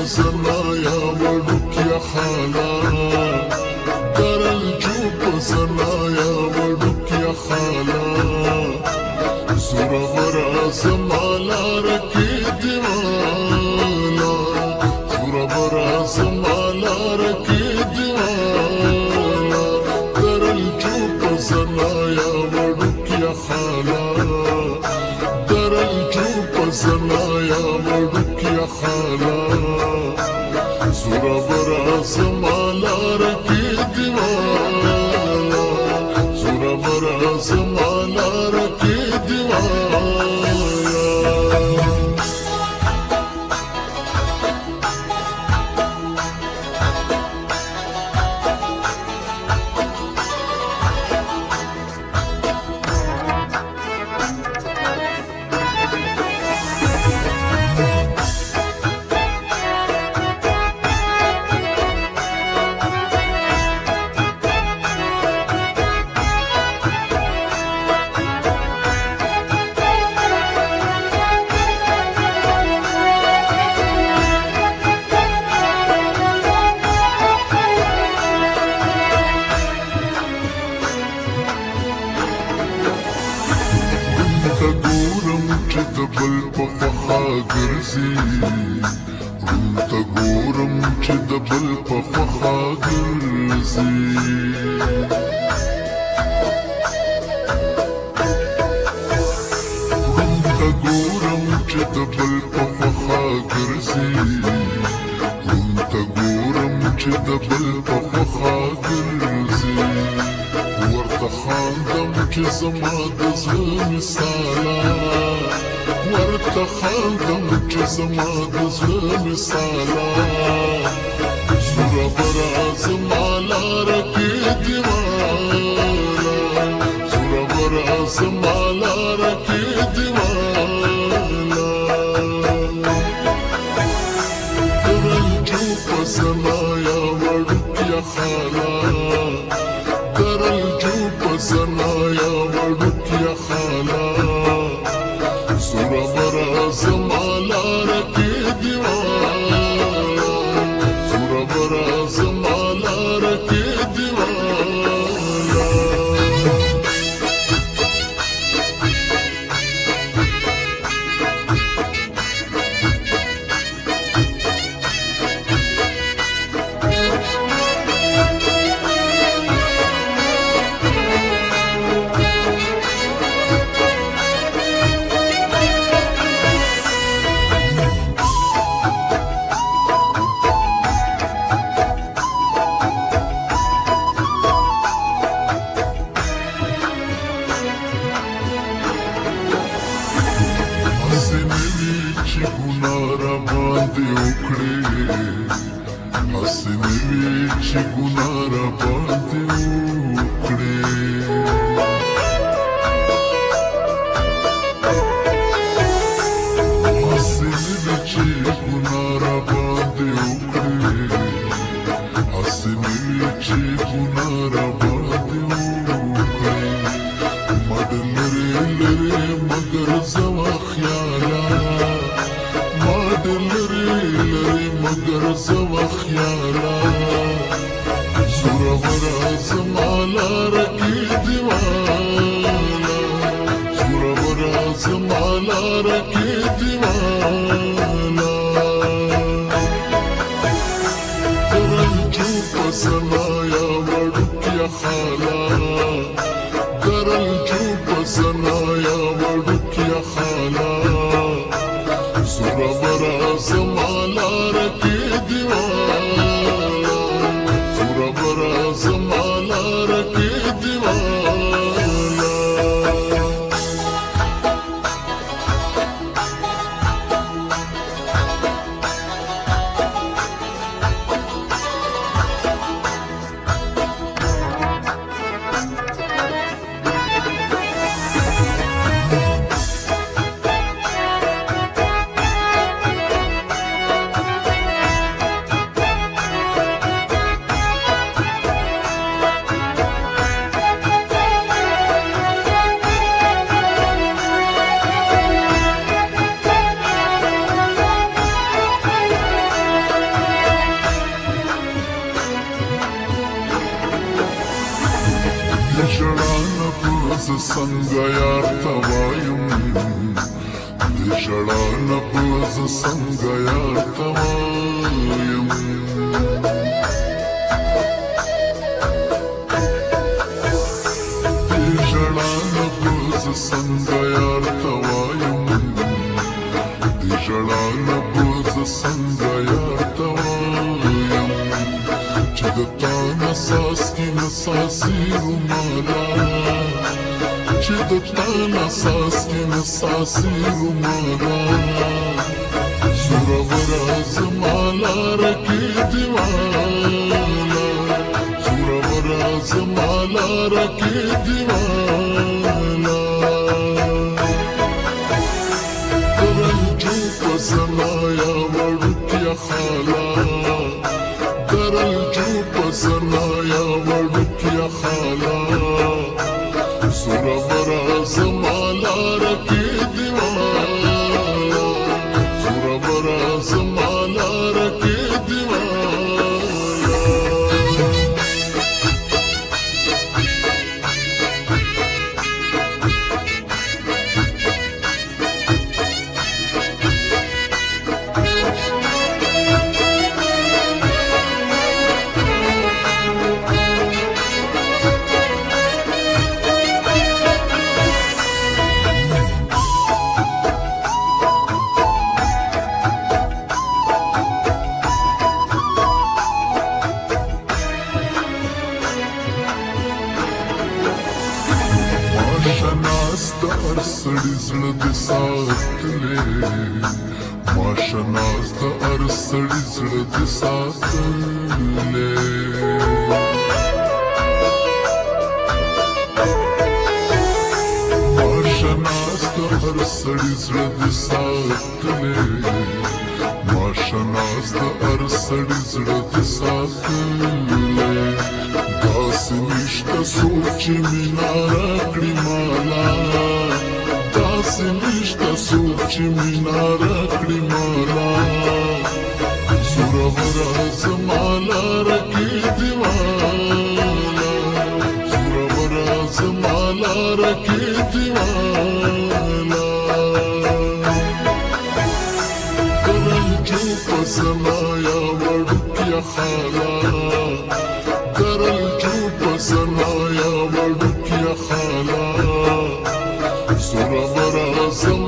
سنايا ودك يا خالا در الجوب سنايا ودك يا خالا زورا برا سمالا ركيد مالا زورا برا سمالا ركيد مالا در الجوب سنايا ودك يا خالا در الجوب سنايا ودك يا خالا زورا برا سمالا ركيد مالا زورا برا سمالا ركيد مالا دبل پخوا ګرځي ته ګورم چې دبل پخوا ګرځي ته ګورم چې دبل پخوا ګرځي ته ګورم چې دبل پخوا ګرځي ورته خاندم چې زما د زړه مثاله ورته خاندم چې زما د زړه مثاله زوره برا زما لاره کې دیواله زوره برا زما لاره کې دیواله در الجوب سنایا وړوکیا خالا در الجوب سنایا وړوکیا خالا زورا برا زمالا رکی دیوالا زورا برا زمالا رکی دیوالا چې ګناه را باندې وکړې هسې نه وي چې ګناه را باندې وکړې هسې نه وي چې ګناه را باندې وکړې ما د لرې لرې مګر زما خیاله ما د لرې لرې مګر زما خیاله زورا برا زمالا رکی دیوالا زورا برا زمالا رکی دیوالا در الجوب سنایا وړوکیا خالا در الجوب سنایا وړوکیا خالا زورا برا زمالا رکی دیوالا برا زمالا رکی دیوالا څنګه یار ته وایم د ژړا نه به څنګه یار ته وایم د ژړا نه به څنګه یار ته وایم د ژړا نه به څنګه یار ته وایم چې د تا نه څاڅکي نه څاڅي روماله چې د تا نه څاڅکي نه څاڅي روماله زوروره زما لاره کې دیواله زوروره زما لاره کې دیواله د رنجو په زنایا وړوکیا خاله د رنجو په زنایا وړوکیا خاله زوروره زما لاره کې دیواله زوروره زما لاره کې دیواله هر سړي زړه دې ساتلې ماشه ناز د هر سړي زړه دې ساتلې ماشه ناز د هر سړي زړه دې ساتلې ماشه ناز د هر سړي زړه دې ساتلې داسې نشته څوک چې مینه راکړي مالا داسې نشته څوک چې مینه راکړي مالا زوروره زما لاره کې دیواله زوروره زما لاره کې دیواله د رنجو په زنایا وړوکیا خاله زنایا وړوکیا خاله زوروره زما